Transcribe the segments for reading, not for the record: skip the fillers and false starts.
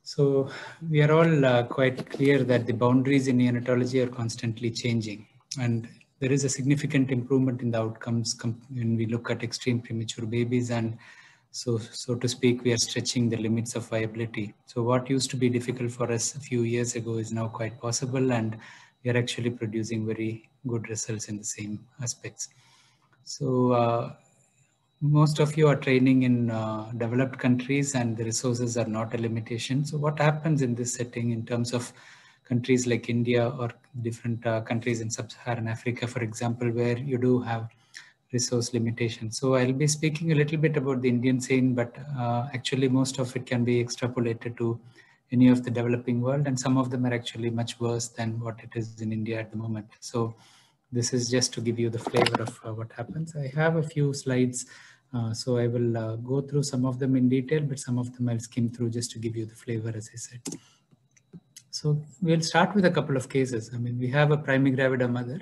So we are all quite clear that the boundaries in neonatology are constantly changing, and there is a significant improvement in the outcomes when we look at extreme premature babies, and so to speak, we are stretching the limits of viability. So what used to be difficult for us a few years ago is now quite possible, and we are actually producing very good results in the same aspects. So most of you are training in developed countries, and the resources are not a limitation. So what happens in this setting in terms of countries like India or different countries in sub-Saharan Africa, for example, where you do have resource limitations? So I'll be speaking a little bit about the Indian scene, but actually most of it can be extrapolated to any of the developing world, and some of them are actually much worse than what it is in India at the moment. So this is just to give you the flavor of what happens. I have a few slides, so I will go through some of them in detail, but some of them I'll skim through just to give you the flavor, as I said. So we'll start with a couple of cases. I mean, we have a primigravida mother.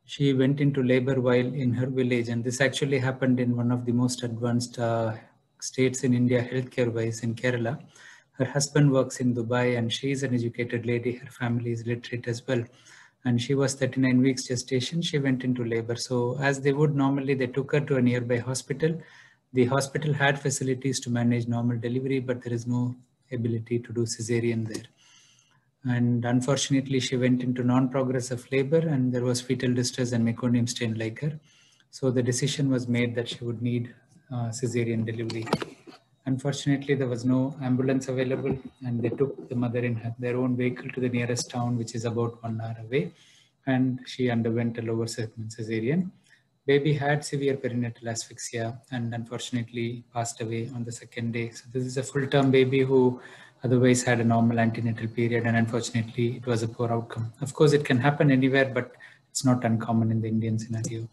She went into labor while in her village, and this actually happened in one of the most advanced states in India, healthcare-wise, in Kerala. Her husband works in Dubai, and she is an educated lady. Her family is literate as well. And she was 39 weeks gestation. She went into labor. So as they would normally, they took her to a nearby hospital. The hospital had facilities to manage normal delivery, but there is no ability to do cesarean there. And unfortunately, she went into non-progressive labor, and there was fetal distress and meconium stained liquor. So the decision was made that she would need cesarean delivery. Unfortunately, there was no ambulance available, and they took the mother in their own vehicle to the nearest town, which is about 1 hour away, and she underwent a lower segment cesarean. Baby had severe perinatal asphyxia and unfortunately passed away on the second day. So this is a full-term baby who otherwise had a normal antenatal period, and unfortunately it was a poor outcome. Of course, it can happen anywhere, but it's not uncommon in the Indian scenario.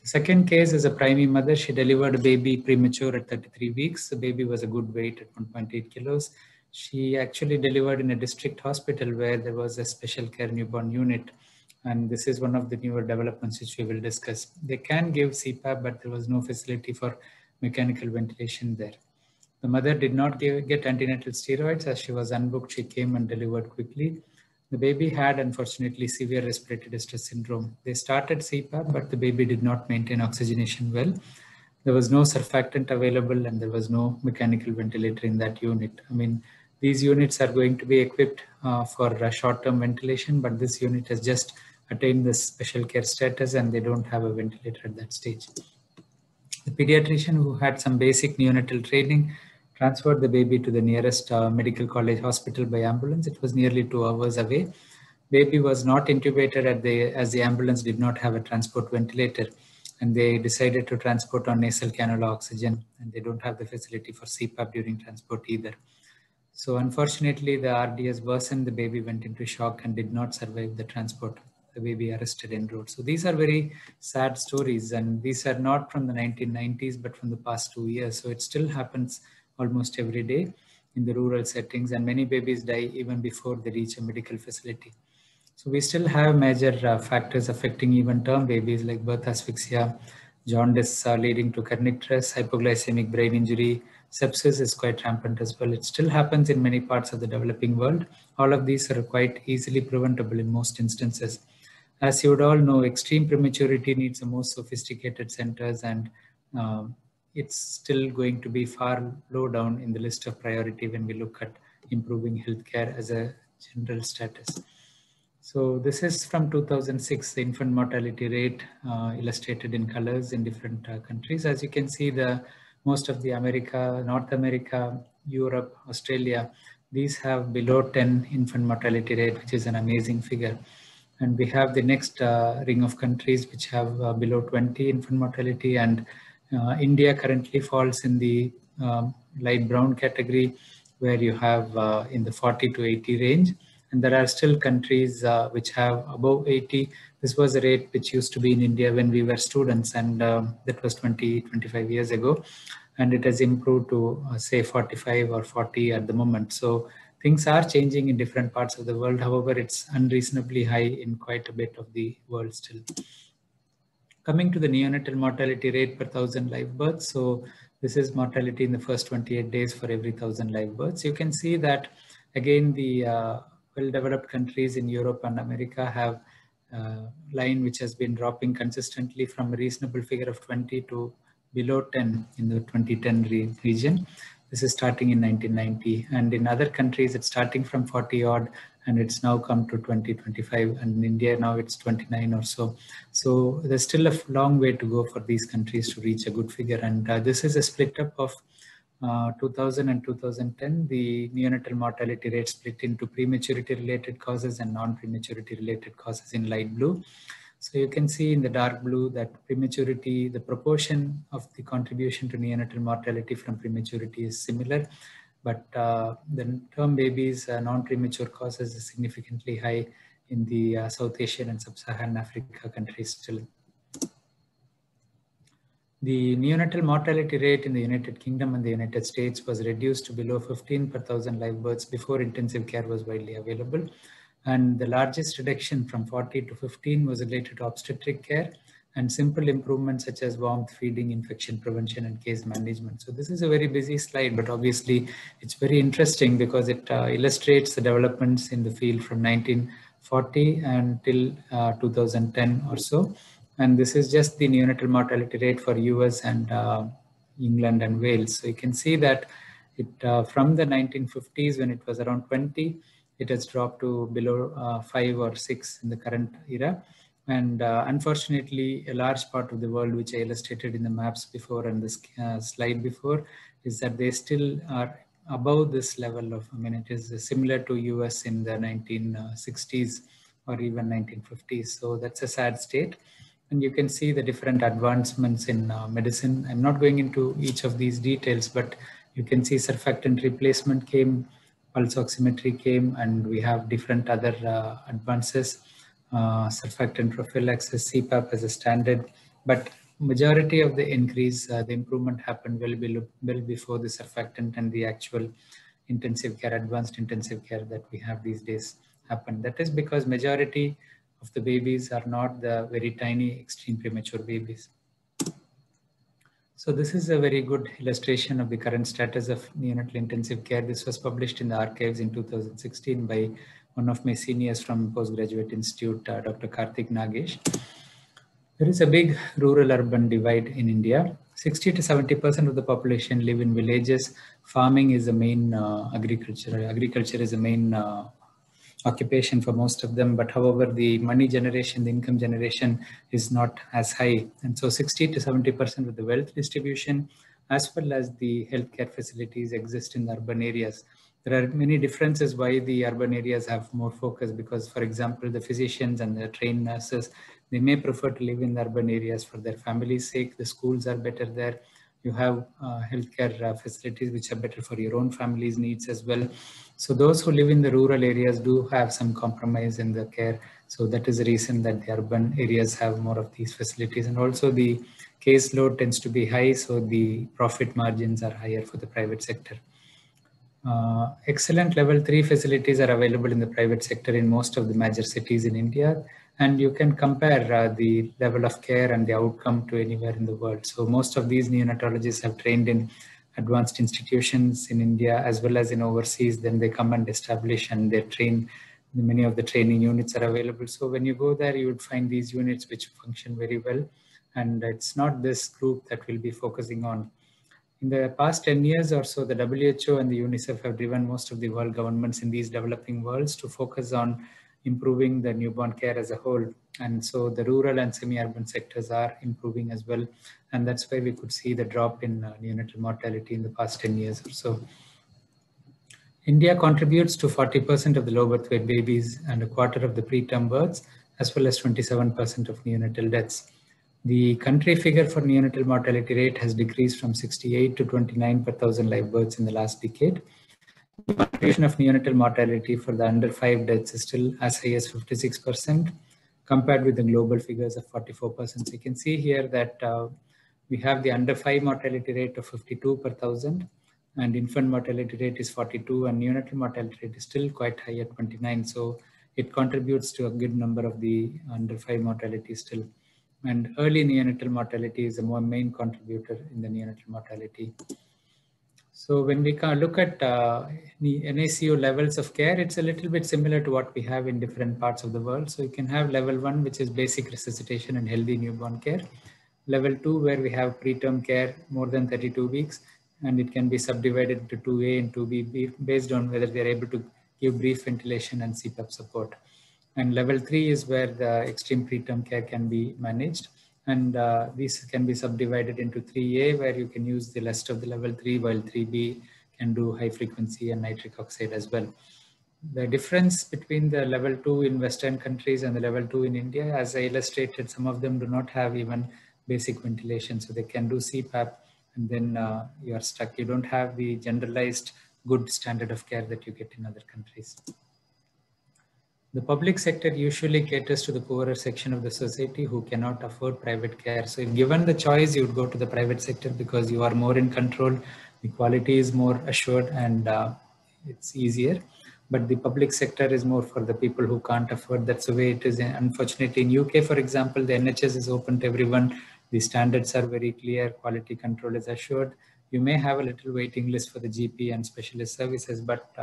The second case is a primary mother. She delivered a baby premature at 33 weeks. The baby was a good weight at 1.8 kilos. She actually delivered in a district hospital where there was a special care newborn unit. And this is one of the newer developments which we will discuss. They can give CPAP, but there was no facility for mechanical ventilation there. The mother did not get antenatal steroids. As she was unbooked, she came and delivered quickly. The baby had, unfortunately, severe respiratory distress syndrome. They started CPAP, but the baby did not maintain oxygenation well. There was no surfactant available, and there was no mechanical ventilator in that unit. I mean, these units are going to be equipped for short-term ventilation, but this unit has just attained the special care status, and they don't have a ventilator at that stage. The pediatrician, who had some basic neonatal training, transferred the baby to the nearest medical college hospital by ambulance. It was nearly 2 hours away. Baby was not intubated as the ambulance did not have a transport ventilator, and they decided to transport on nasal cannula oxygen, and they don't have the facility for CPAP during transport either. So unfortunately, the RDS worsened. The baby went into shock and did not survive the transport. The baby arrested en route. So these are very sad stories, and these are not from the 1990s, but from the past 2 years. So it still happens almost every day in the rural settings, and many babies die even before they reach a medical facility. So we still have major factors affecting even term babies like birth asphyxia, jaundice leading to kernicterus, hypoglycemic brain injury. Sepsis is quite rampant as well. It still happens in many parts of the developing world. All of these are quite easily preventable in most instances. As you would all know, extreme prematurity needs the most sophisticated centers, and it's still going to be far low down in the list of priority when we look at improving healthcare as a general status. So this is from 2006, the infant mortality rate illustrated in colors in different countries. As you can see, most of the North America, Europe, Australia, these have below 10 infant mortality rate, which is an amazing figure. And we have the next ring of countries which have below 20 infant mortality, and India currently falls in the light brown category, where you have in the 40 to 80 range. And there are still countries which have above 80. This was a rate which used to be in India when we were students, and that was 25 years ago. And it has improved to say 45 or 40 at the moment. So things are changing in different parts of the world. However, it's unreasonably high in quite a bit of the world still. Coming to the neonatal mortality rate per 1,000 live births. So This is mortality in the first 28 days for every 1,000 live births. You can see that again the well-developed countries in Europe and America have line which has been dropping consistently from a reasonable figure of 20 to below 10 in the 2010 region. This is starting in 1990, and in other countries it's starting from 40 odd, and it's now come to 20, 25, and in India now it's 29 or so. So there's still a long way to go for these countries to reach a good figure, and this is a split up of 2000 and 2010. The neonatal mortality rate split into prematurity related causes and non-prematurity related causes in light blue. So you can see in the dark blue that prematurity, the proportion of the contribution to neonatal mortality from prematurity is similar, but the term babies non-premature causes is significantly high in the South Asian and Sub-Saharan Africa countries still. The neonatal mortality rate in the United Kingdom and the United States was reduced to below 15 per 1,000 live births before intensive care was widely available. And the largest reduction from 40 to 15 was related to obstetric care and simple improvements such as warmth, feeding, infection prevention, and case management. So this is a very busy slide, but obviously it's very interesting because it illustrates the developments in the field from 1940 until 2010 or so. And this is just the neonatal mortality rate for US and England and Wales. So you can see that it from the 1950s, when it was around 20, it has dropped to below 5 or 6 in the current era. And unfortunately, a large part of the world, which I illustrated in the maps before and this slide before, is that they still are above this level of, I mean, it is similar to US in the 1960s or even 1950s. So that's a sad state. And you can see the different advancements in medicine. I'm not going into each of these details, but you can see surfactant replacement came, pulse oximetry came, and we have different other advances, surfactant prophylaxis, CPAP as a standard. But majority of the increase, the improvement happened well before the surfactant and the actual intensive care, advanced intensive care that we have these days happened. That is because majority of the babies are not the very tiny, extreme premature babies. So this is a very good illustration of the current status of neonatal intensive care. This was published in the archives in 2016 by one of my seniors from Postgraduate Institute, Dr. Karthik Nagesh. There is a big rural-urban divide in India. 60 to 70% of the population live in villages. Farming is the main agriculture. Agriculture is the main occupation for most of them, but however, the money generation, the income generation is not as high. And so 60 to 70% of the wealth distribution, as well as the healthcare facilities, exist in the urban areas. There are many differences why the urban areas have more focus, because, for example, the physicians and the trained nurses, they may prefer to live in the urban areas for their family's sake. The schools are better there. You have healthcare facilities which are better for your own family's needs as well. So those who live in the rural areas do have some compromise in the care. So that is the reason that the urban areas have more of these facilities. And also the caseload tends to be high, so the profit margins are higher for the private sector. Excellent level 3 facilities are available in the private sector in most of the major cities in India. And you can compare the level of care and the outcome to anywhere in the world. So most of these neonatologists have trained in advanced institutions in India as well as in overseas. Then they come and establish and they train. Many of the training units are available. So when you go there, you would find these units which function very well. And it's not this group that we'll be focusing on. In the past 10 years or so, the WHO and the UNICEF have driven most of the world governments in these developing worlds to focus on improving the newborn care as a whole. And so the rural and semi-urban sectors are improving as well. And that's why we could see the drop in neonatal mortality in the past 10 years or so. India contributes to 40% of the low birth weight babies and a quarter of the preterm births, as well as 27% of neonatal deaths. The country figure for neonatal mortality rate has decreased from 68 to 29 per 1,000 live births in the last decade. The contribution of neonatal mortality for the under 5 deaths is still as high as 56%, compared with the global figures of 44%. So you can see here that we have the under 5 mortality rate of 52 per 1,000, and infant mortality rate is 42, and neonatal mortality rate is still quite high at 29. So it contributes to a good number of the under 5 mortality still. And early neonatal mortality is the main contributor in the neonatal mortality. So when we look at NACU levels of care, it's a little bit similar to what we have in different parts of the world. So you can have level 1, which is basic resuscitation and healthy newborn care. Level 2, where we have preterm care more than 32 weeks, and it can be subdivided into 2A and 2B based on whether they're able to give brief ventilation and CPAP support. And level 3 is where the extreme preterm care can be managed. And these can be subdivided into 3A, where you can use the rest of the level 3, while 3B can do high frequency and nitric oxide as well. The difference between the level 2 in Western countries and the level 2 in India, as I illustrated, some of them do not have even basic ventilation. So they can do CPAP, and then you are stuck. You don't have the generalized good standard of care that you get in other countries. The public sector usually caters to the poorer section of the society who cannot afford private care. So if given the choice, you would go to the private sector because you are more in control, the quality is more assured, and it's easier. But the public sector is more for the people who can't afford. That's the way it is. Unfortunately, in UK, for example, the NHS is open to everyone. The standards are very clear. Quality control is assured. You may have a little waiting list for the GP and specialist services, but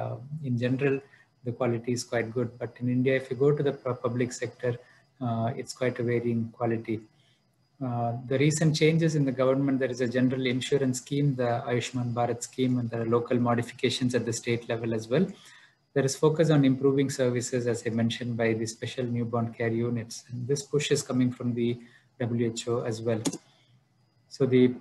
in general, the quality is quite good. But in India, if you go to the public sector, it's quite a varying quality. The recent changes in the government, there is a general insurance scheme, the Ayushman Bharat scheme, and there are local modifications at the state level as well. There is focus on improving services, as I mentioned, by the special newborn care units. And this push is coming from the WHO as well. So the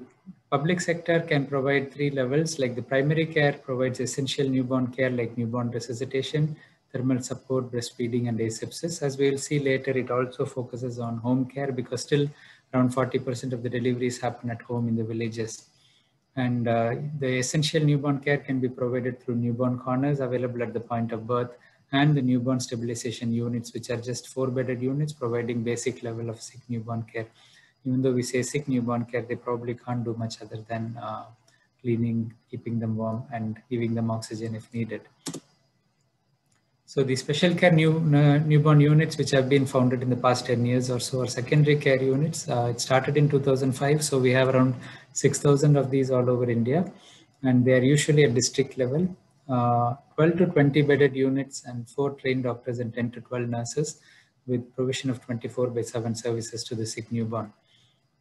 public sector can provide 3 levels, like the primary care provides essential newborn care like newborn resuscitation, thermal support, breastfeeding, and asepsis. As we will see later, it also focuses on home care because still around 40% of the deliveries happen at home in the villages. And the essential newborn care can be provided through newborn corners available at the point of birth, and the newborn stabilization units, which are just 4-bedded units providing basic level of sick newborn care. Even though we say sick newborn care, they probably can't do much other than cleaning, keeping them warm, and giving them oxygen if needed. So the special care newborn units, which have been founded in the past 10 years or so, are secondary care units. It started in 2005. So we have around 6,000 of these all over India, and they are usually at district level. 12 to 20 bedded units and 4 trained doctors and 10 to 12 nurses, with provision of 24/7 services to the sick newborn.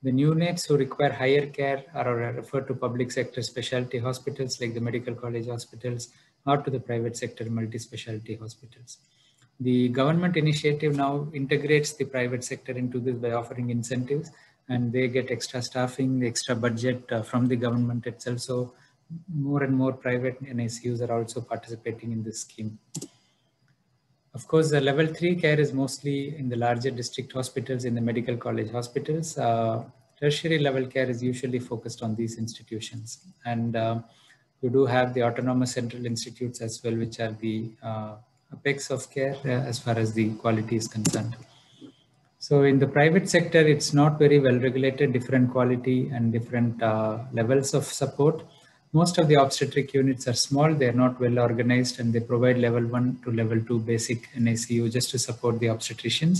The neonates who require higher care are referred to public sector specialty hospitals like the medical college hospitals, or to the private sector multi-specialty hospitals. The government initiative now integrates the private sector into this by offering incentives, and they get extra staffing, the extra budget from the government itself. So more and more private NICUs are also participating in this scheme. Of course, the level 3 care is mostly in the larger district hospitals, in the medical college hospitals. Tertiary level care is usually focused on these institutions. And you do have the autonomous central institutes as well, which are the apex of care as far as the quality is concerned. So in the private sector, it's not very well regulated, different quality and different levels of support. Most of the obstetric units are small, they're not well organized, and they provide level 1 to level 2 basic NICU just to support the obstetricians.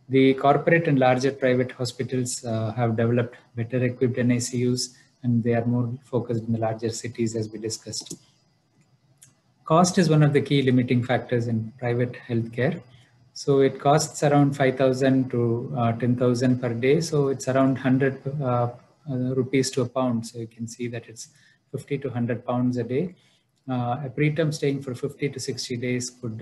The corporate and larger private hospitals have developed better equipped NICUs, and they are more focused in the larger cities, as we discussed. Cost is one of the key limiting factors in private healthcare. So it costs around 5,000 to 10,000 per day. So it's around 100 rupees to a pound. So you can see that it's 50 to 100 pounds a day. A preterm staying for 50 to 60 days could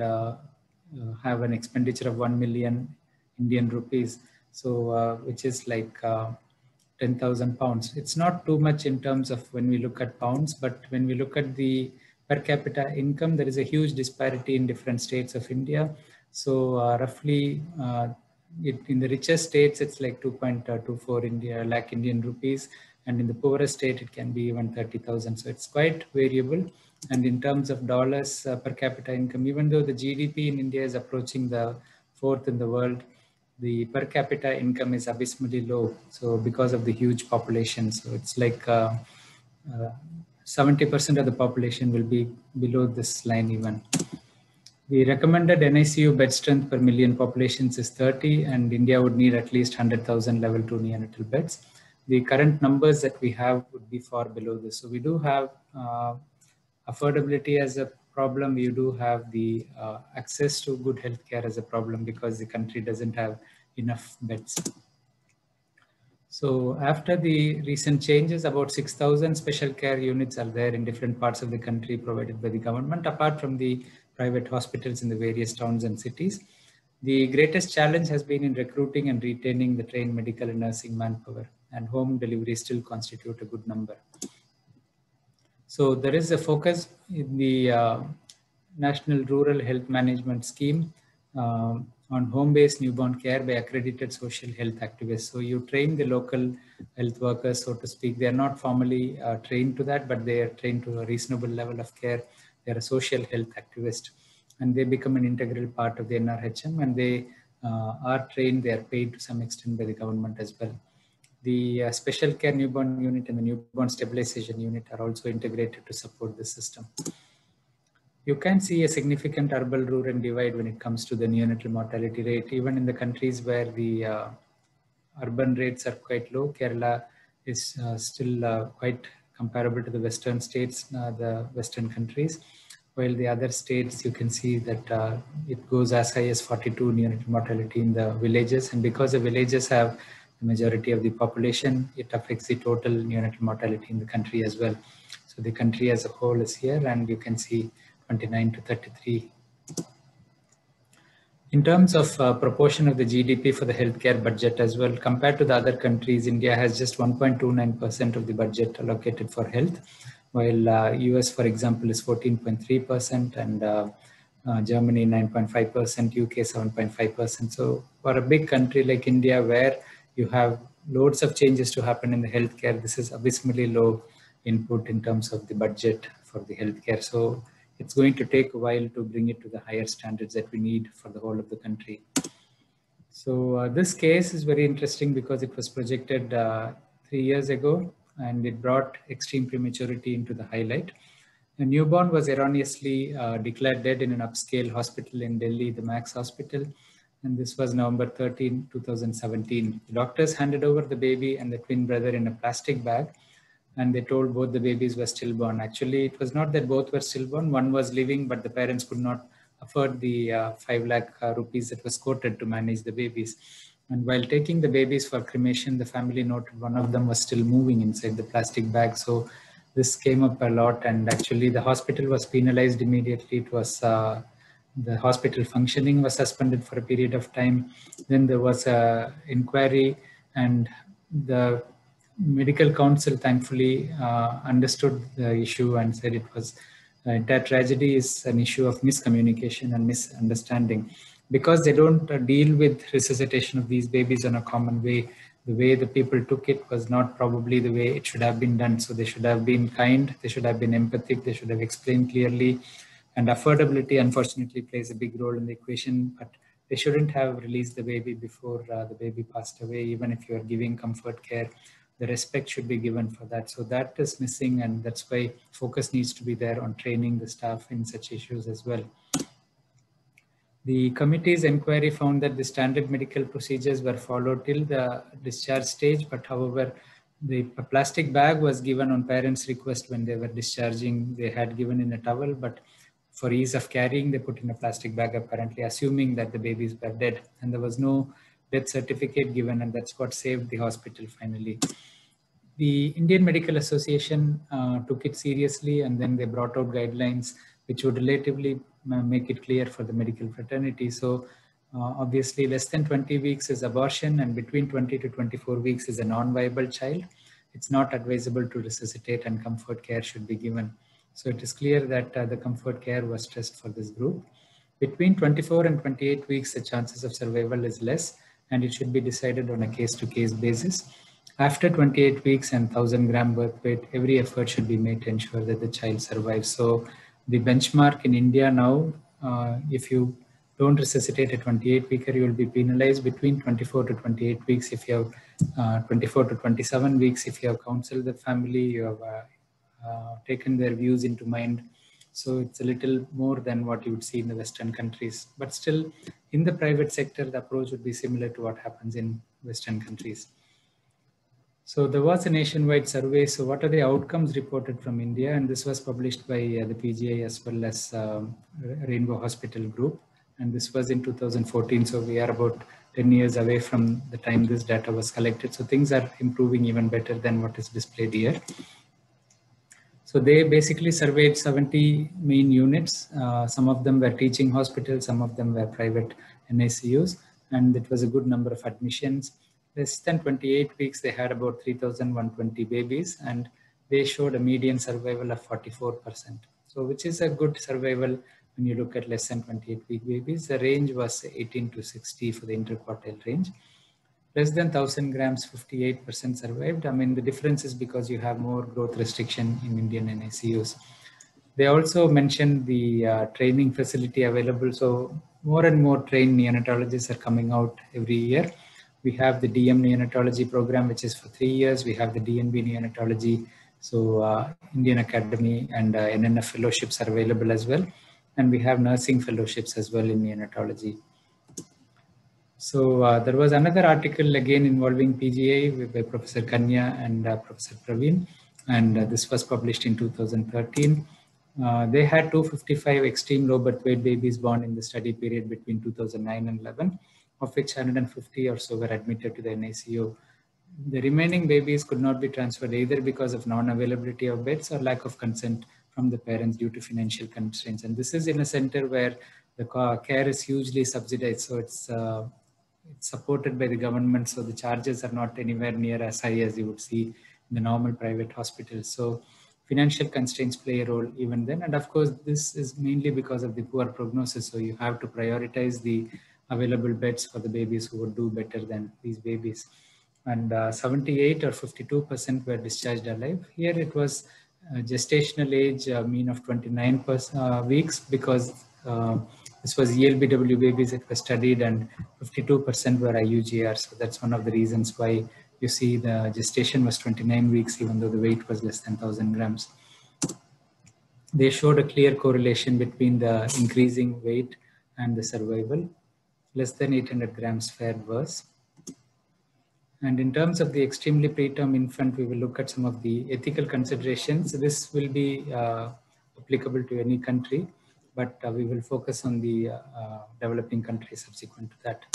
have an expenditure of 1 million Indian rupees. So which is like 10,000 pounds. It's not too much in terms of when we look at pounds, but when we look at the per capita income, there is a huge disparity in different states of India. So roughly in the richest states, it's like 2.24 lakh Indian rupees. And in the poorest state, it can be even 30,000. So it's quite variable. And in terms of dollars per capita income, even though the GDP in India is approaching the 4th in the world, the per capita income is abysmally low. So because of the huge population, so it's like 70% of the population will be below this line even. The recommended NICU bed strength per million populations is 30, and India would need at least 100,000 level 2 neonatal beds. The current numbers that we have would be far below this. So we do have affordability as a problem. We do have the access to good healthcare as a problem because the country doesn't have enough beds. So after the recent changes, about 6,000 special care units are there in different parts of the country provided by the government, apart from the private hospitals in the various towns and cities. The greatest challenge has been in recruiting and retaining the trained medical and nursing manpower, and home delivery still constitute a good number. So there is a focus in the National Rural Health Management Scheme on home-based newborn care by accredited social health activists. So you train the local health workers, so to speak. They are not formally trained to that, but they are trained to a reasonable level of care. They are a social health activist, and they become an integral part of the NRHM, and they are trained, they are paid to some extent by the government as well. The special care newborn unit and the newborn stabilization unit are also integrated to support the system. You can see a significant urban-rural divide when it comes to the neonatal mortality rate, even in the countries where the urban rates are quite low. Kerala is still quite comparable to the Western states, the Western countries, while the other states, you can see that it goes as high as 42 neonatal mortality in the villages. And because the villages have the majority of the population, it affects the total neonatal mortality in the country as well. So the country as a whole is here, and you can see 29 to 33. In terms of proportion of the GDP for the healthcare budget as well, compared to the other countries, India has just 1.29% of the budget allocated for health, while US, for example, is 14.3%, and Germany 9.5%, UK 7.5%. So for a big country like India, where you have loads of changes to happen in the healthcare, this is abysmally low input in terms of the budget for the healthcare. So it's going to take a while to bring it to the higher standards that we need for the whole of the country. So this case is very interesting because it was projected 3 years ago, and it brought extreme prematurity into the highlight. A newborn was erroneously declared dead in an upscale hospital in Delhi, the Max Hospital. And this was November 13, 2017. The doctors handed over the baby and the twin brother in a plastic bag, and they told both the babies were stillborn. Actually, it was not that both were stillborn. One was living, but the parents could not afford the 5 lakh rupees that was quoted to manage the babies. And while taking the babies for cremation, the family noted one of them was still moving inside the plastic bag. So this came up a lot, and actually the hospital was penalized immediately. It was the hospital functioning was suspended for a period of time. Then there was an inquiry, and the medical council thankfully understood the issue and said it was that tragedy is an issue of miscommunication and misunderstanding, because they don't deal with resuscitation of these babies in a common way. The way the people took it was not probably the way it should have been done. So they should have been kind, they should have been empathic, they should have explained clearly. And affordability, unfortunately, plays a big role in the equation, but they shouldn't have released the baby before the baby passed away. Even if you are giving comfort care, the respect should be given for that. So that is missing, and that's why focus needs to be there on training the staff in such issues as well. The committee's inquiry found that the standard medical procedures were followed till the discharge stage, but however, the plastic bag was given on parents' request when they were discharging. They had given in a towel, but for ease of carrying, they put in a plastic bag, apparently assuming that the babies were dead, and there was no death certificate given, and that's what saved the hospital finally. The Indian Medical Association took it seriously, and then they brought out guidelines which would relatively make it clear for the medical fraternity. So obviously less than 20 weeks is abortion, and between 20 to 24 weeks is a non-viable child. It's not advisable to resuscitate, and comfort care should be given. So it is clear that the comfort care was stressed for this group. Between 24 and 28 weeks, the chances of survival is less, and it should be decided on a case-to-case basis. After 28 weeks and 1,000-gram birth weight, every effort should be made to ensure that the child survives. So the benchmark in India now, if you don't resuscitate a 28-weeker, you will be penalized between 24 to 28 weeks. If you have 24 to 27 weeks, if you have counseled the family, you have taken their views into mind. So it's a little more than what you would see in the Western countries. But still, in the private sector, the approach would be similar to what happens in Western countries. So there was a nationwide survey. So what are the outcomes reported from India? And this was published by the PGI as well as Rainbow Hospital Group. And this was in 2014. So we are about 10 years away from the time this data was collected. So things are improving even better than what is displayed here. So they basically surveyed 70 main units. Some of them were teaching hospitals, some of them were private NICUs, and it was a good number of admissions. Less than 28 weeks, they had about 3,120 babies, and they showed a median survival of 44%. So which is a good survival when you look at less than 28-week babies. The range was 18 to 60 for the interquartile range. Less than 1,000 grams, 58% survived. I mean, the difference is because you have more growth restriction in Indian NICUs. They also mentioned the training facility available. So more and more trained neonatologists are coming out every year. We have the DM neonatology program, which is for 3 years. We have the DNB neonatology. So Indian Academy and NNF fellowships are available as well. And we have nursing fellowships as well in neonatology. So there was another article again involving PGI by Professor Kanya and Professor Praveen, and this was published in 2013. They had 255 extreme low birth weight babies born in the study period between 2009 and 11, of which 150 or so were admitted to the NICU. The remaining babies could not be transferred either because of non-availability of beds or lack of consent from the parents due to financial constraints. And this is in a center where the care is hugely subsidized. So it's supported by the government. So the charges are not anywhere near as high as you would see in the normal private hospitals. So financial constraints play a role even then. And of course, this is mainly because of the poor prognosis. So you have to prioritize the available beds for the babies who would do better than these babies. And 78 or 52% were discharged alive. Here it was gestational age mean of 29 weeks because this was ELBW babies that were studied and 52% were IUGR. So that's one of the reasons why you see the gestation was 29 weeks, even though the weight was less than 1,000 grams. They showed a clear correlation between the increasing weight and the survival. Less than 800 grams fared worse. And in terms of the extremely preterm infant, we will look at some of the ethical considerations. This will be applicable to any country, but we will focus on the developing countries subsequent to that.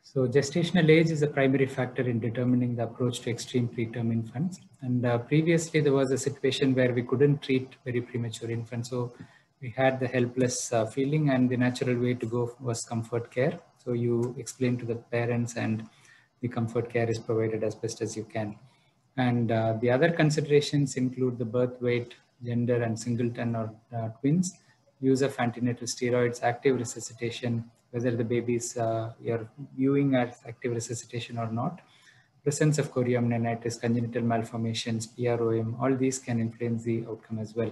So gestational age is a primary factor in determining the approach to extreme preterm infants. And previously there was a situation where we couldn't treat very premature infants. So we had the helpless feeling, and the natural way to go was comfort care. So you explain to the parents and the comfort care is provided as best as you can. And the other considerations include the birth weight, gender and singleton or twins, use of antenatal steroids, active resuscitation, whether the babies you're viewing as active resuscitation or not, presence of chorioamnionitis, congenital malformations, PROM, all these can influence the outcome as well.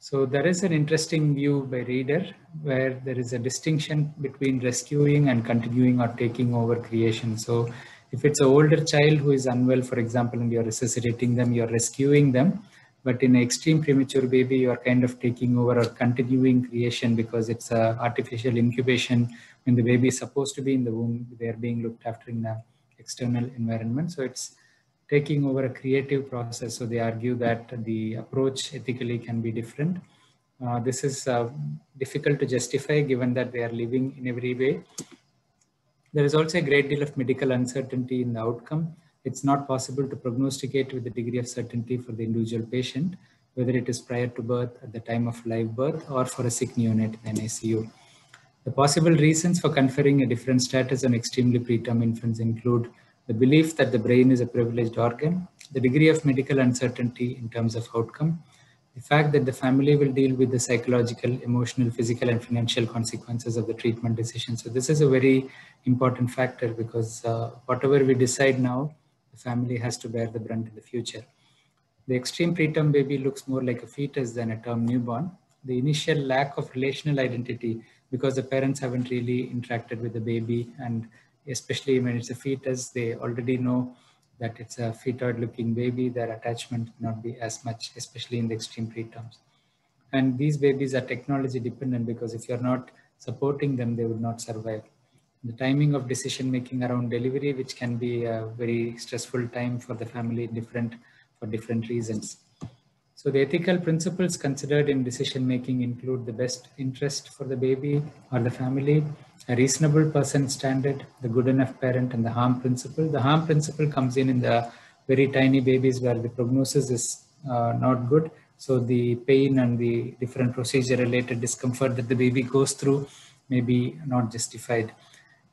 So there is an interesting view by Reader where there is a distinction between rescuing and continuing or taking over creation. So if it's an older child who is unwell, for example, and you're resuscitating them, you're rescuing them. But in an extreme premature baby, you are kind of taking over or continuing creation because it's an artificial incubation. When the baby is supposed to be in the womb, they're being looked after in the external environment. So it's taking over a creative process. So they argue that the approach ethically can be different. This is difficult to justify given that they are living in every way. There is also a great deal of medical uncertainty in the outcome. It's not possible to prognosticate with a degree of certainty for the individual patient, whether it is prior to birth, at the time of live birth, or for a sick neonate in NICU. The possible reasons for conferring a different status on extremely preterm infants include the belief that the brain is a privileged organ, the degree of medical uncertainty in terms of outcome, the fact that the family will deal with the psychological, emotional, physical, and financial consequences of the treatment decision. So this is a very important factor because whatever we decide now, the family has to bear the brunt in the future. The extreme preterm baby looks more like a fetus than a term newborn. The initial lack of relational identity because the parents haven't really interacted with the baby, and especially when it's a fetus, they already know that it's a fetoid looking baby. Their attachment may not be as much, especially in the extreme preterms. And these babies are technology dependent because if you're not supporting them, they would not survive. The timing of decision making around delivery, which can be a very stressful time for the family, for different reasons. So the ethical principles considered in decision making include the best interest for the baby or the family, a reasonable person standard, the good enough parent, and the harm principle. The harm principle comes in the very tiny babies where the prognosis is not good. So the pain and the different procedure related discomfort that the baby goes through may be not justified.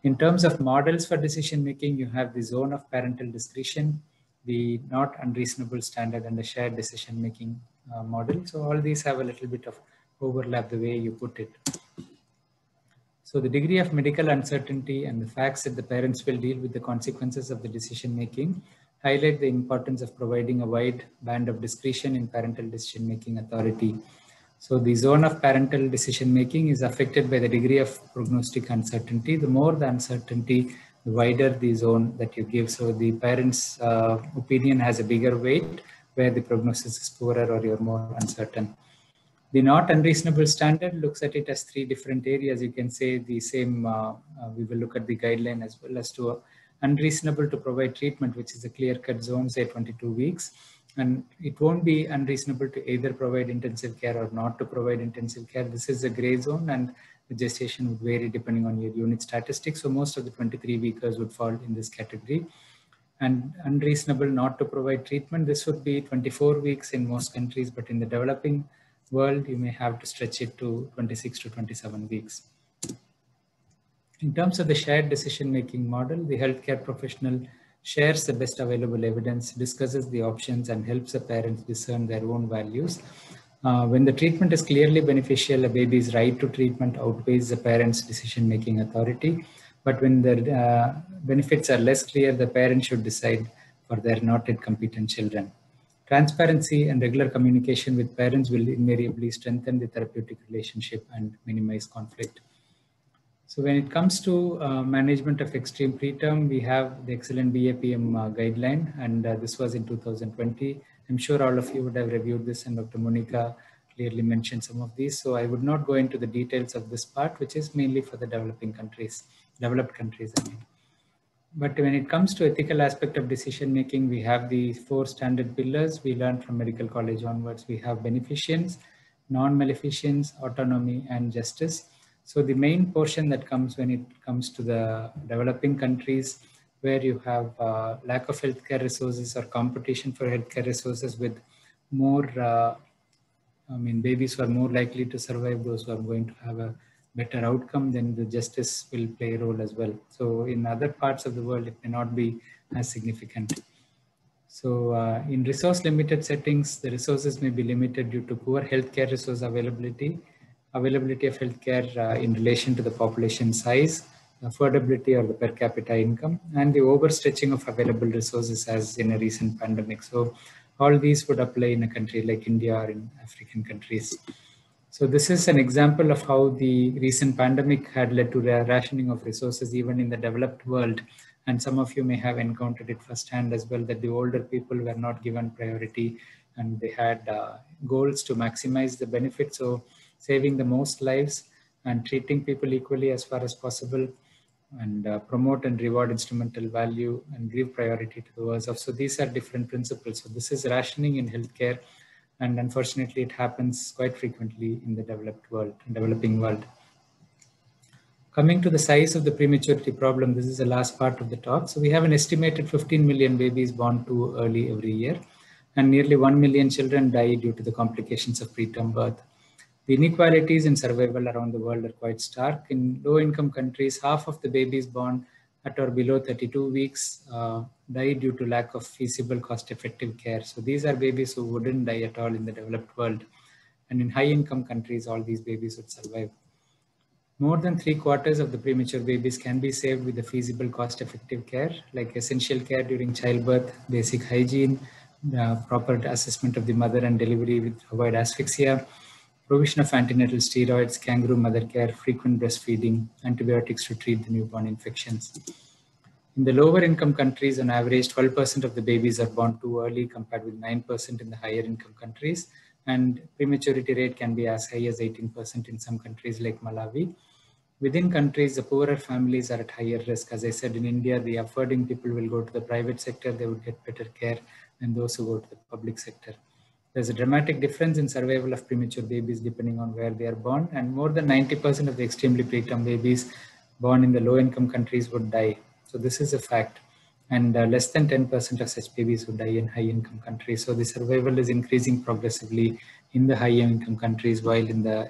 In terms of models for decision making, you have the zone of parental discretion, the not unreasonable standard, and the shared decision making model. So all these have a little bit of overlap the way you put it. So the degree of medical uncertainty and the facts that the parents will deal with the consequences of the decision making highlight the importance of providing a wide band of discretion in parental decision making authority. So the zone of parental decision making is affected by the degree of prognostic uncertainty. The more the uncertainty, the wider the zone that you give. So the parent's opinion has a bigger weight where the prognosis is poorer or you're more uncertain. The not unreasonable standard looks at it as three different areas. You can say the same, we will look at the guideline as well as to unreasonable to provide treatment, which is a clear-cut zone, say 22 weeks. And it won't be unreasonable to either provide intensive care or not to provide intensive care. This is a gray zone and the gestation would vary depending on your unit statistics. So most of the 23-weekers would fall in this category. And unreasonable not to provide treatment, this would be 24 weeks in most countries, but in the developing world, you may have to stretch it to 26 to 27 weeks. In terms of the shared decision-making model, the healthcare professional shares the best available evidence, discusses the options, and helps the parents discern their own values. When the treatment is clearly beneficial, a baby's right to treatment outweighs the parent's decision-making authority. But when the benefits are less clear, the parent should decide for their not yet competent children. Transparency and regular communication with parents will invariably strengthen the therapeutic relationship and minimize conflict. So when it comes to management of extreme preterm, we have the excellent BAPM guideline, and this was in 2020. I'm sure all of you would have reviewed this, and Dr. Monica clearly mentioned some of these. So I would not go into the details of this part, which is mainly for the developed countries, I mean. But when it comes to ethical aspect of decision making, we have the 4 standard pillars we learned from medical college onwards. We have beneficence, non-maleficence, autonomy, and justice. So the main portion that comes when it comes to the developing countries, where you have lack of healthcare resources or competition for healthcare resources with more, babies who are more likely to survive, those who are going to have a better outcome, then the justice will play a role as well. So in other parts of the world, it may not be as significant. So in resource limited settings, the resources may be limited due to poor healthcare resource availability of healthcare in relation to the population size, affordability or the per capita income, and the overstretching of available resources as in a recent pandemic. So all these would apply in a country like India or in African countries. So this is an example of how the recent pandemic had led to the rationing of resources even in the developed world. And some of you may have encountered it firsthand as well, that the older people were not given priority and they had goals to maximize the benefit. So saving the most lives and treating people equally as far as possible, and promote and reward instrumental value and give priority to the worst of. So these are different principles. So this is rationing in healthcare. And unfortunately, it happens quite frequently in the developing world. Coming to the size of the prematurity problem, this is the last part of the talk. So we have an estimated 15 million babies born too early every year, and nearly 1 million children die due to the complications of preterm birth. The inequalities in survival around the world are quite stark. In low-income countries, half of the babies born at or below 32 weeks die due to lack of feasible, cost-effective care. So these are babies who wouldn't die at all in the developed world. And in high-income countries, all these babies would survive. More than 3/4 of the premature babies can be saved with the feasible, cost-effective care, like essential care during childbirth, basic hygiene, proper assessment of the mother and delivery with avoid asphyxia, provision of antenatal steroids, kangaroo mother care, frequent breastfeeding, antibiotics to treat the newborn infections. In the lower income countries, on average, 12% of the babies are born too early compared with 9% in the higher income countries. and prematurity rate can be as high as 18% in some countries like Malawi. Within countries, the poorer families are at higher risk. As I said, in India, the affording people will go to the private sector, they would get better care than those who go to the public sector. There's a dramatic difference in survival of premature babies depending on where they are born, and more than 90% of the extremely preterm babies born in the low-income countries would die. So this is a fact. And less than 10% of such babies would die in high-income countries. So the survival is increasing progressively in the high-income countries, while in the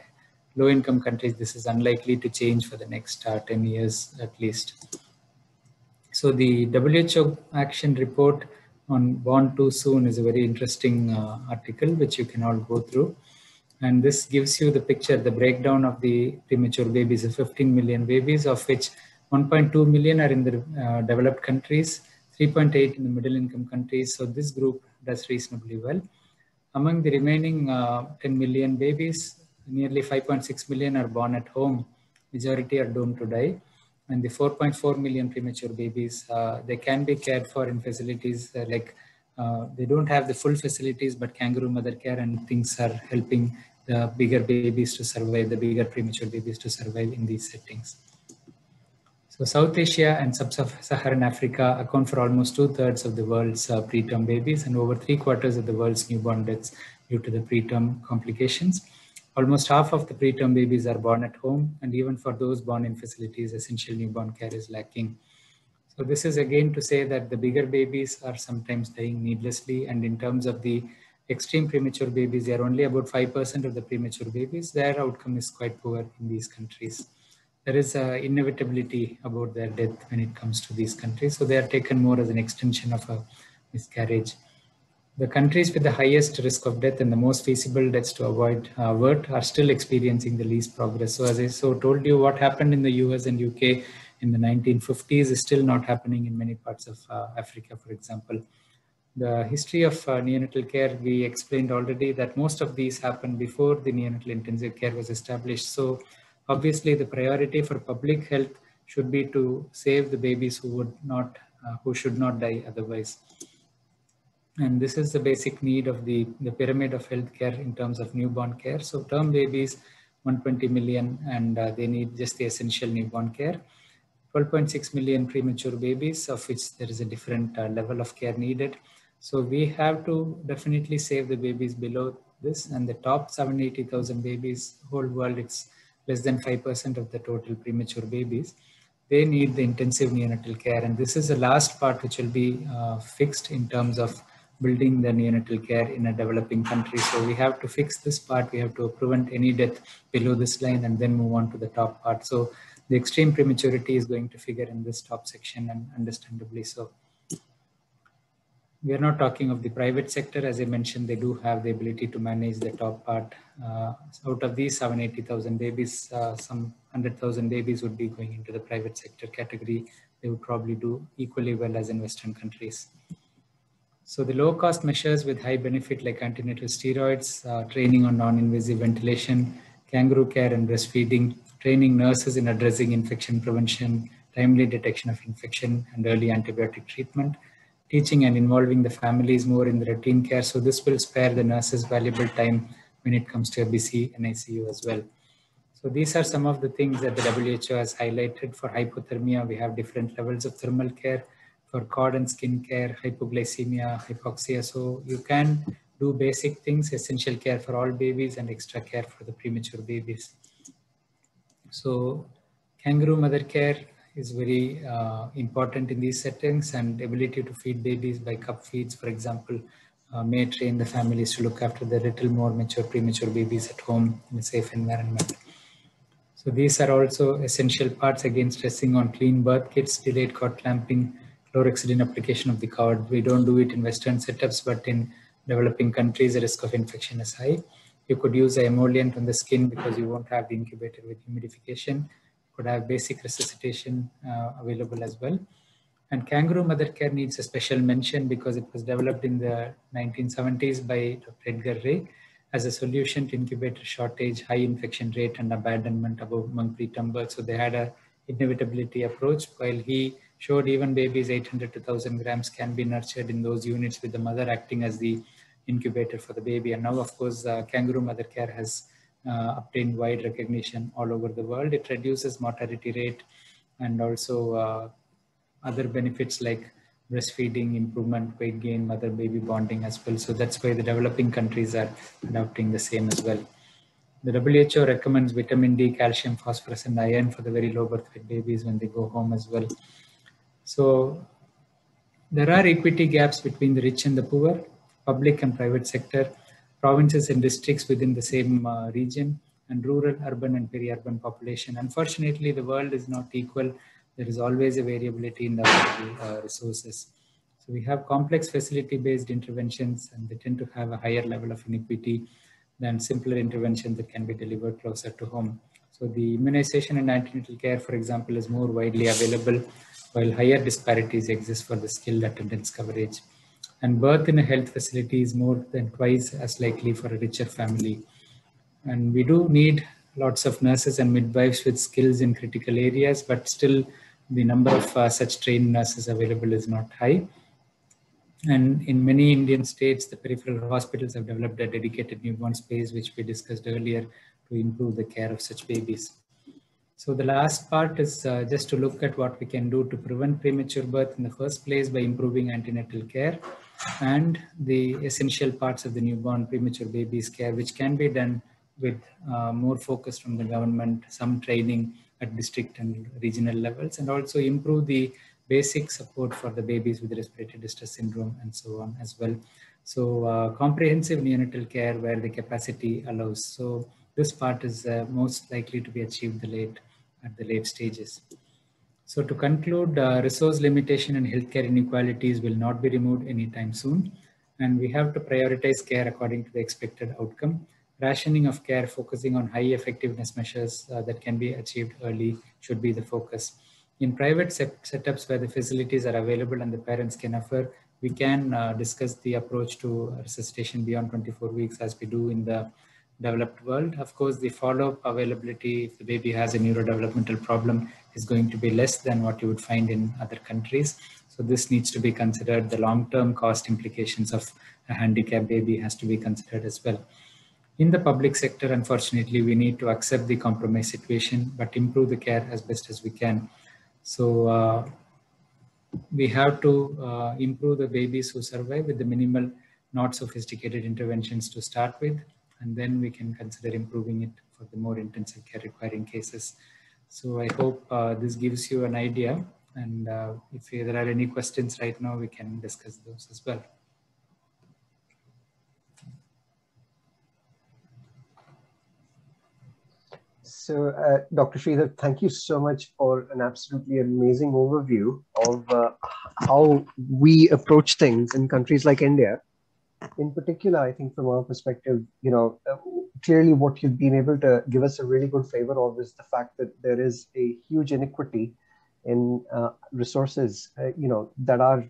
low-income countries, this is unlikely to change for the next 10 years at least. So the WHO action report on Born Too Soon is a very interesting article, which you can all go through. And this gives you the picture, the breakdown of the premature babies, the 15 million babies, of which 1.2 million are in the developed countries, 3.8 in the middle income countries. So this group does reasonably well. Among the remaining 10 million babies, nearly 5.6 million are born at home. Majority are doomed to die. And the 4.4 million premature babies, they can be cared for in facilities they don't have the full facilities, but kangaroo mother care and things are helping the bigger babies to survive, the bigger premature babies to survive in these settings. So South Asia and Sub-Saharan Africa account for almost 2/3 of the world's preterm babies and over 3/4 of the world's newborn deaths due to the preterm complications. Almost half of the preterm babies are born at home, and even for those born in facilities, essential newborn care is lacking. So this is again to say that the bigger babies are sometimes dying needlessly, and in terms of the extreme premature babies, they are only about 5% of the premature babies. Their outcome is quite poor in these countries. There is inevitability about their death when it comes to these countries. So they are taken more as an extension of a miscarriage. The countries with the highest risk of death and the most feasible deaths to avert are still experiencing the least progress. So as I told you, what happened in the US and UK in the 1950s is still not happening in many parts of Africa, for example. The history of neonatal care, we explained already that most of these happened before the neonatal intensive care was established. So obviously the priority for public health should be to save the babies who should not die otherwise. And this is the basic need of the pyramid of healthcare in terms of newborn care. So term babies, 120 million, and they need just the essential newborn care. 12.6 million premature babies, of which there is a different level of care needed. So we have to definitely save the babies below this, and the top 780,000 babies, whole world, it's less than 5% of the total premature babies. They need the intensive neonatal care, and this is the last part which will be fixed in terms of building the neonatal care in a developing country. So we have to fix this part. We have to prevent any death below this line and then move on to the top part. So the extreme prematurity is going to figure in this top section, and understandably so. We are not talking of the private sector. As I mentioned, they do have the ability to manage the top part. Out of these 780,000 babies, some 100,000 babies would be going into the private sector category. They would probably do equally well as in Western countries. So the low-cost measures with high benefit like antenatal steroids, training on non-invasive ventilation, kangaroo care and breastfeeding, training nurses in addressing infection prevention, timely detection of infection and early antibiotic treatment, teaching and involving the families more in the routine care. So this will spare the nurses valuable time when it comes to BC and ICU as well. So these are some of the things that the WHO has highlighted. For hypothermia, we have different levels of thermal care. For cord and skin care, hypoglycemia, hypoxia. So you can do basic things, essential care for all babies and extra care for the premature babies. So kangaroo mother care is very important in these settings, and ability to feed babies by cup feeds, for example, may train the families to look after the little more mature premature babies at home in a safe environment. So these are also essential parts, again stressing on clean birth kits, delayed cord clamping, chlorhexidine application of the cord. We don't do it in Western setups, but in developing countries, the risk of infection is high. You could use an emollient on the skin because you won't have the incubator with humidification. You could have basic resuscitation available as well. And kangaroo mother care needs a special mention because it was developed in the 1970s by Dr. Edgar Ray as a solution to incubator shortage, high infection rate, and abandonment among preterm births. So they had a inevitability approach, while he showed even babies 800 to 1,000 grams can be nurtured in those units with the mother acting as the incubator for the baby. And now, of course, kangaroo mother care has obtained wide recognition all over the world. It reduces mortality rate and also other benefits like breastfeeding, improvement, weight gain, mother-baby bonding as well. So that's why the developing countries are adopting the same as well. The WHO recommends vitamin D, calcium, phosphorus, and iron for the very low birth weight babies when they go home as well. So there are equity gaps between the rich and the poor, public and private sector, provinces and districts within the same region, and rural, urban, and peri-urban population. Unfortunately, the world is not equal. There is always a variability in the available resources. So we have complex facility-based interventions, and they tend to have a higher level of inequity than simpler interventions that can be delivered closer to home. So the immunization and antenatal care, for example, is more widely available, while higher disparities exist for the skilled attendance coverage. And birth in a health facility is more than twice as likely for a richer family. And we do need lots of nurses and midwives with skills in critical areas, but still the number of such trained nurses available is not high. And in many Indian states, the peripheral hospitals have developed a dedicated newborn space, which we discussed earlier, to improve the care of such babies. So the last part is just to look at what we can do to prevent premature birth in the first place by improving antenatal care and the essential parts of the newborn premature babies care, which can be done with more focus from the government, some training at district and regional levels, and also improve the basic support for the babies with respiratory distress syndrome and so on as well. So comprehensive neonatal care where the capacity allows. So this part is most likely to be achieved at the late stages. So to conclude, resource limitation and healthcare inequalities will not be removed anytime soon. And we have to prioritize care according to the expected outcome. Rationing of care, focusing on high effectiveness measures that can be achieved early should be the focus. In private setups where the facilities are available and the parents can afford, we can discuss the approach to resuscitation beyond 24 weeks as we do in the developed world. Of course, the follow-up availability, if the baby has a neurodevelopmental problem, is going to be less than what you would find in other countries. So this needs to be considered. The long-term cost implications of a handicapped baby has to be considered as well. In the public sector, unfortunately, we need to accept the compromise situation, but improve the care as best as we can. So we have to improve the babies who survive with the minimal, not sophisticated interventions to start with, and then we can consider improving it for the more intensive care requiring cases. So I hope this gives you an idea, and if there are any questions right now, we can discuss those as well. So, Dr. Sridhar, thank you so much for an absolutely amazing overview of how we approach things in countries like India. In particular, I think from our perspective, clearly what you've been able to give us a really good flavor of is the fact that there is a huge inequity in resources, that are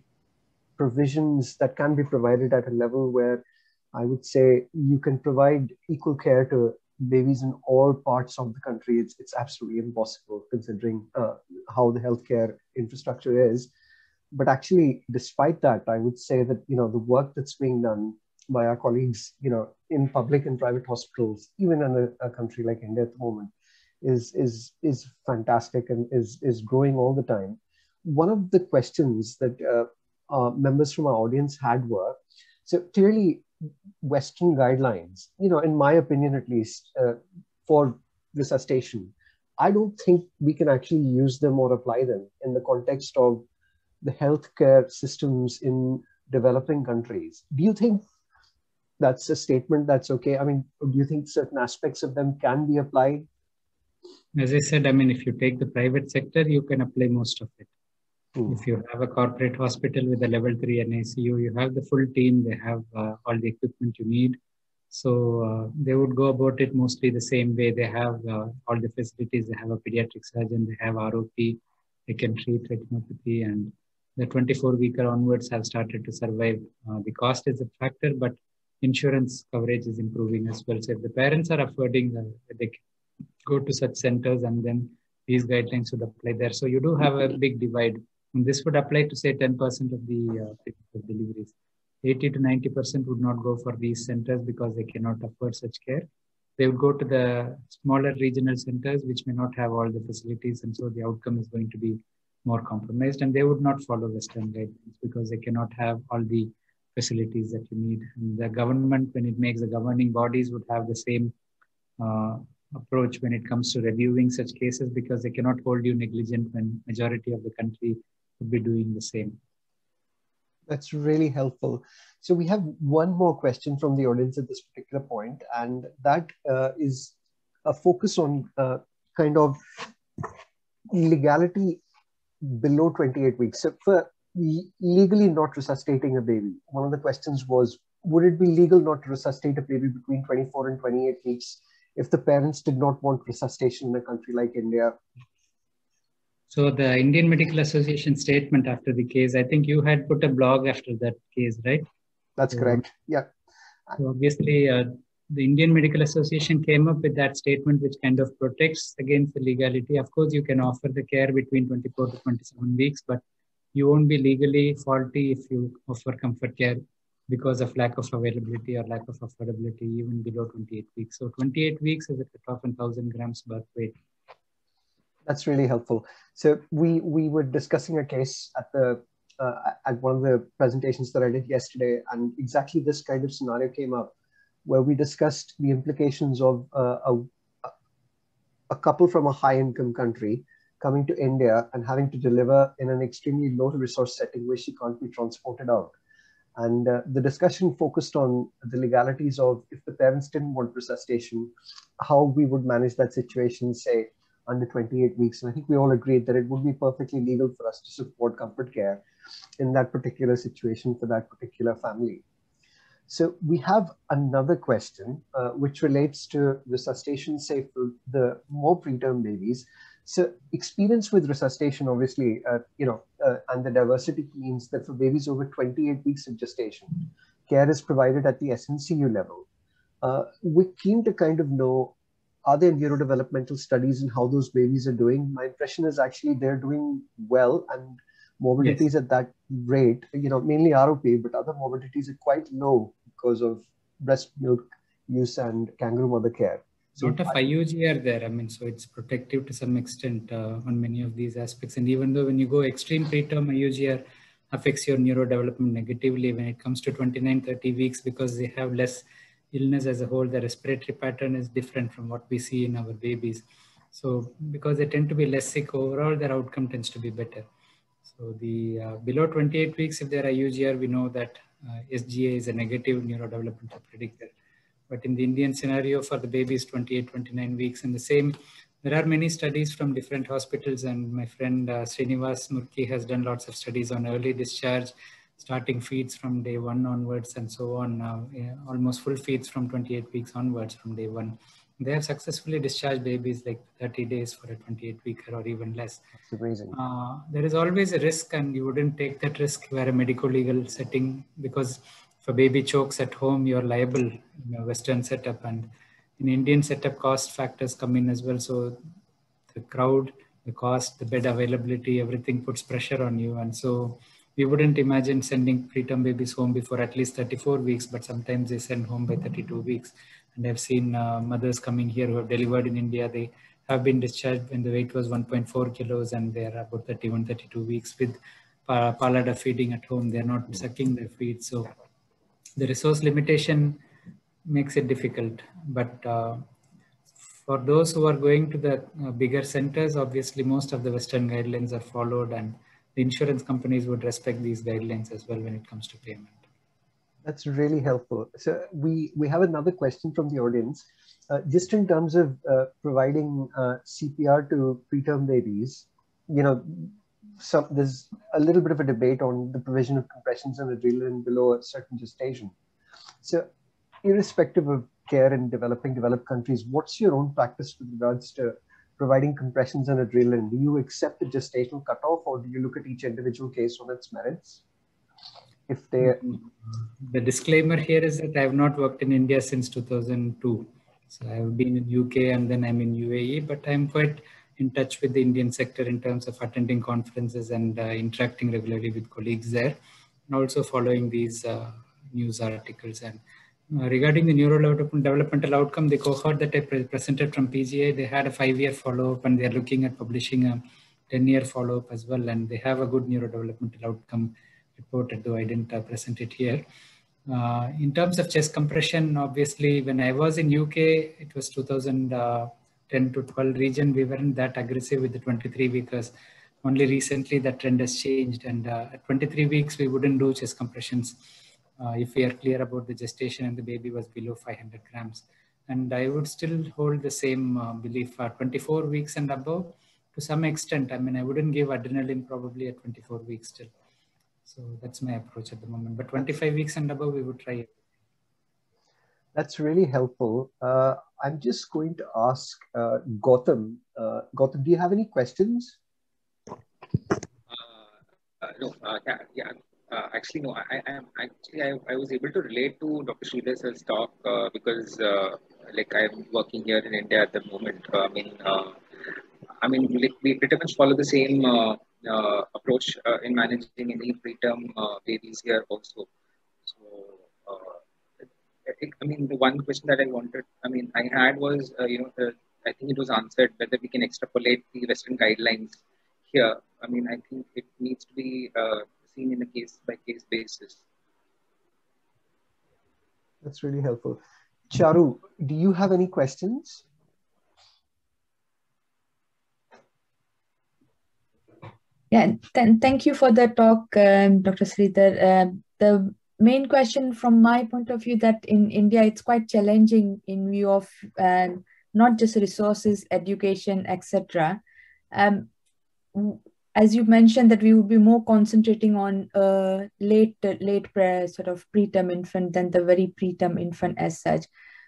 provisions that can be provided at a level where I would say you can provide equal care to babies in all parts of the country. It's absolutely impossible considering how the healthcare infrastructure is. But actually, despite that, I would say that, the work that's being done by our colleagues, in public and private hospitals, even in a country like India at the moment, is fantastic and is growing all the time. One of the questions that members from our audience had were, so clearly Western guidelines, in my opinion, at least, for resuscitation, I don't think we can actually use them or apply them in the context of the healthcare systems in developing countries. Do you think that's a statement that's okay? I mean, do you think certain aspects of them can be applied? As I said, if you take the private sector, you can apply most of it. If you have a corporate hospital with a level 3 NICU, you have the full team, they have all the equipment you need. So they would go about it mostly the same way. They have all the facilities, they have a pediatric surgeon, they have ROP, they can treat retinopathy, and the 24-weeker onwards have started to survive. The cost is a factor, but insurance coverage is improving as well. So if the parents are affording, they can go to such centers, and then these guidelines would apply there. So you do have a big divide. And this would apply to say 10% of the deliveries. 80 to 90% would not go for these centers because they cannot afford such care. They would go to the smaller regional centers, which may not have all the facilities, and so the outcome is going to be more compromised, and they would not follow Western guidelines because they cannot have all the facilities that you need. And the government, when it makes the governing bodies, would have the same approach when it comes to reviewing such cases, because they cannot hold you negligent when majority of the country would be doing the same. That's really helpful. So we have one more question from the audience at this particular point, and that is a focus on kind of legality below 28 weeks. So for legally not resuscitating a baby, one of the questions was, would it be legal not to resuscitate a baby between 24 and 28 weeks if the parents did not want resuscitation in a country like India? So the Indian Medical Association statement after the case, I think you had put a blog after that case, right? That's correct. Yeah. So obviously, the Indian Medical Association came up with that statement, which kind of protects against the legality. Of course, you can offer the care between 24 to 27 weeks, but you won't be legally faulty if you offer comfort care because of lack of availability or lack of affordability, even below 28 weeks. So 28 weeks is a cutoff in 1,000 grams birth weight. That's really helpful. So we were discussing a case at the at one of the presentations that I did yesterday, and exactly this kind of scenario came up, where we discussed the implications of a couple from a high-income country coming to India and having to deliver in an extremely low-resource setting where she can't be transported out. And the discussion focused on the legalities of, if the parents didn't want resuscitation, how we would manage that situation, say, under 28 weeks. And I think we all agreed that it would be perfectly legal for us to support comfort care in that particular situation for that particular family. So we have another question, which relates to resuscitation, say, for the more preterm babies. So experience with resuscitation, obviously, and the diversity means that for babies over 28 weeks of gestation, care is provided at the SNCU level. We're keen to kind of know, are there neurodevelopmental studies in how those babies are doing? My impression is actually they're doing well, and morbidities at that rate, mainly ROP, but other morbidities are quite low because of breast milk use and kangaroo mother care. So a lot of IUG are there. I mean, so it's protective to some extent on many of these aspects. And even though when you go extreme preterm, IUGR affects your neurodevelopment negatively when it comes to 29, 30 weeks, because they have less illness as a whole. The respiratory pattern is different from what we see in our babies. So because they tend to be less sick overall, their outcome tends to be better. So the below 28 weeks, if they're IUGR, we know that SGA is a negative neurodevelopmental predictor. But in the Indian scenario for the babies 28, 29 weeks, and the same, there are many studies from different hospitals, and my friend Srinivas Murthy has done lots of studies on early discharge, starting feeds from day 1 onwards and so on, almost full feeds from 28 weeks onwards from day 1. They have successfully discharged babies like 30 days for a 28-weeker or even less. That's amazing. There is always a risk, and you wouldn't take that risk where a medico-legal setting, because if a baby chokes at home, you're liable in a Western setup, and in Indian setup, cost factors come in as well. So the crowd, the cost, the bed availability, everything puts pressure on you. And so we wouldn't imagine sending preterm babies home before at least 34 weeks, but sometimes they send home by 32 weeks. And I've seen mothers coming here who have delivered in India. They have been discharged when the weight was 1.4 kilos and they're about 31, 32 weeks with Palada feeding at home. They're not sucking their feed. So the resource limitation makes it difficult. But for those who are going to the bigger centers, obviously most of the Western guidelines are followed, and the insurance companies would respect these guidelines as well when it comes to payment. That's really helpful. So we have another question from the audience. Just in terms of providing CPR to preterm babies, there's a little bit of a debate on the provision of compressions and adrenaline below a certain gestation. So irrespective of care in developed countries, what's your own practice with regards to providing compressions and adrenaline? Do you accept the gestational cutoff, or do you look at each individual case on its merits? If they... The disclaimer here is that I have not worked in India since 2002. So I have been in UK and then I'm in UAE, but I'm quite in touch with the Indian sector in terms of attending conferences and interacting regularly with colleagues there, and also following these news articles. And regarding the neurodevelopmental outcome, the cohort that I presented from PGI, they had a 5-year follow-up, and they're looking at publishing a 10-year follow-up as well. And they have a good neurodevelopmental outcome reported, though I didn't present it here. In terms of chest compression, obviously, when I was in UK, it was 2010 to 12 region. We weren't that aggressive with the 23 weekers. Only recently that trend has changed. And at 23 weeks, we wouldn't do chest compressions if we are clear about the gestation and the baby was below 500 grams. And I would still hold the same belief for 24 weeks and above to some extent. I mean, I wouldn't give adrenaline probably at 24 weeks still. So that's my approach at the moment. But 25 weeks and above, we would try it. That's really helpful. I'm just going to ask Gautam. Gautam, do you have any questions? No, actually, no. I was able to relate to Dr. Sridhar's talk because, like, I'm working here in India at the moment. Like, we pretty much follow the same approach in managing any preterm babies here also. So, the one question that I had was, I think it was answered whether we can extrapolate the Western guidelines here. I think it needs to be seen in a case-by-case basis. That's really helpful. Charu, do you have any questions? Yeah, thank you for the talk, Dr. Sridhar. The main question from my point of view that in India, it's quite challenging in view of not just resources, education, etc. As you mentioned that we would be more concentrating on late sort of preterm infant than the very preterm infant as such.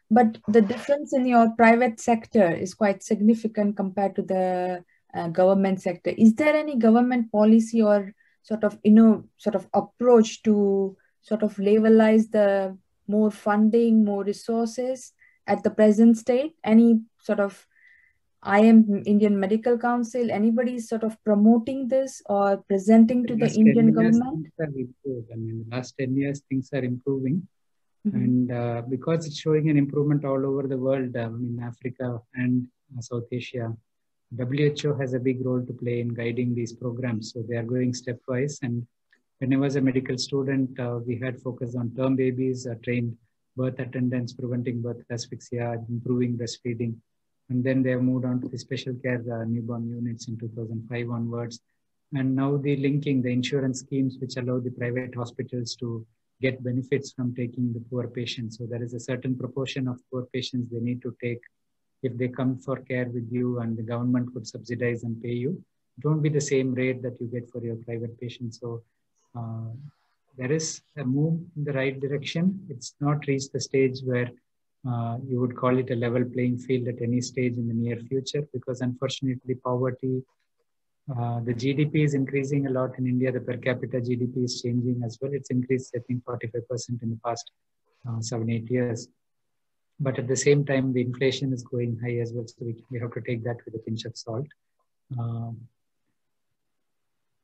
But the difference in your private sector is quite significant compared to the government sector. Is there any government policy or sort of approach to sort of levelize the more funding, more resources at the present state? Any sort of Indian Medical Council, anybody sort of promoting this or presenting to the Indian government? The last 10 years, things are improving. And because it's showing an improvement all over the world, in Africa and South Asia, WHO has a big role to play in guiding these programs. So they are going stepwise. And when I was a medical student, we had focused on term babies, trained birth attendants, preventing birth asphyxia, improving breastfeeding. And then they have moved on to the special care newborn units in 2005 onwards. And now the insurance schemes which allow the private hospitals to get benefits from taking the poor patients. So there is a certain proportion of poor patients they need to take if they come for care with you, and the government could subsidize and pay you. It won't be the same rate that you get for your private patients. So there is a move in the right direction. It's not reached the stage where you would call it a level playing field at any stage in the near future, because unfortunately poverty, the GDP is increasing a lot in India. The per capita GDP is changing as well. It's increased, I think, 45% in the past 7-8 years. But at the same time, the inflation is going high as well. So we have to take that with a pinch of salt.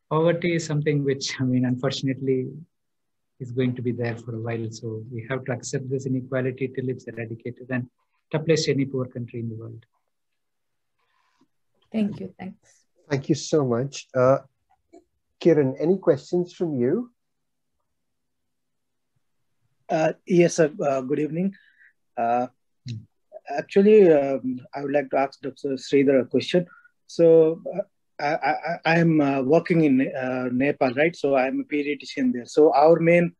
Poverty is something which, unfortunately, is going to be there for a while. So we have to accept this inequality till it's eradicated, and it applies to any poor country in the world. Thank you. Thanks. Thank you so much. Kiran, any questions from you? Yes, sir. Good evening. Actually, I would like to ask Dr. Sridhar a question. So I am working in Nepal, right? So I'm a pediatrician there. So our main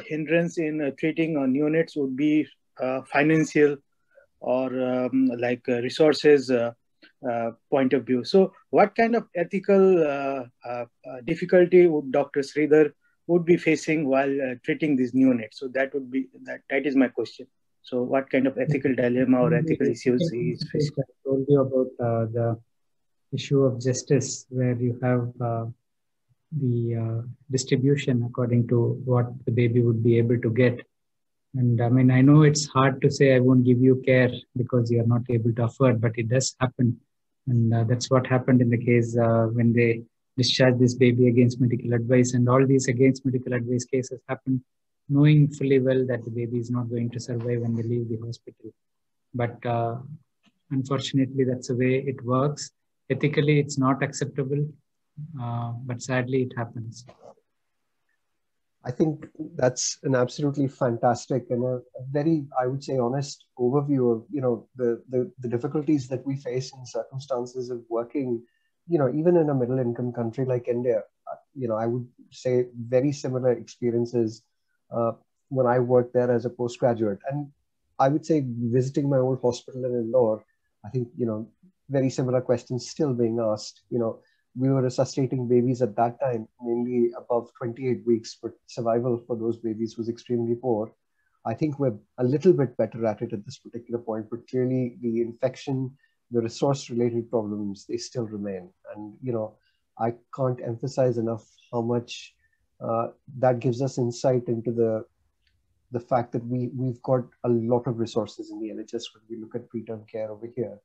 hindrance in treating neonates would be financial or resources point of view. So what kind of ethical difficulty would Dr. Sridhar would be facing while treating these neonates? So that is my question. So what kind of ethical dilemma or ethical issues he is facing? I told you about the issue of justice, where you have the distribution according to what the baby would be able to get. And I know it's hard to say I won't give you care because you are not able to afford, but it does happen. And that's what happened in the case when they discharged this baby against medical advice. And all these against medical advice cases happened knowing fully well that the baby is not going to survive when they leave the hospital. But unfortunately, that's the way it works. Ethically, it's not acceptable, but sadly, it happens. I think that's an absolutely fantastic and a very, I would say, honest overview of, you know, the difficulties that we face in circumstances of working, you know, even in a middle income country like India. You know, I would say very similar experiences when I worked there as a postgraduate. And I would say visiting my old hospital in Indore, I think, you know, very similar questions still being asked. You know, we were resuscitating babies at that time, mainly above 28 weeks, but survival for those babies was extremely poor. I think we're a little bit better at it at this particular point, but clearly the infection, the resource related problems, they still remain. And, you know, I can't emphasize enough how much that gives us insight into the fact that we've got a lot of resources in the NHS when we look at preterm care over here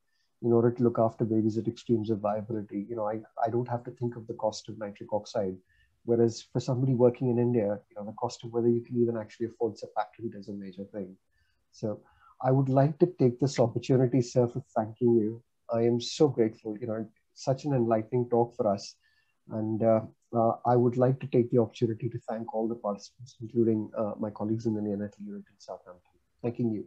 in order to look after babies at extremes of viability. You know, I don't have to think of the cost of nitric oxide. Whereas for somebody working in India, you know, the cost of whether you can even actually afford surfactant is a major thing. So I would like to take this opportunity, sir, for thanking you. I am so grateful, you know, such an enlightening talk for us. And I would like to take the opportunity to thank all the participants, including my colleagues in the neonatal unit in Southampton. Thanking you.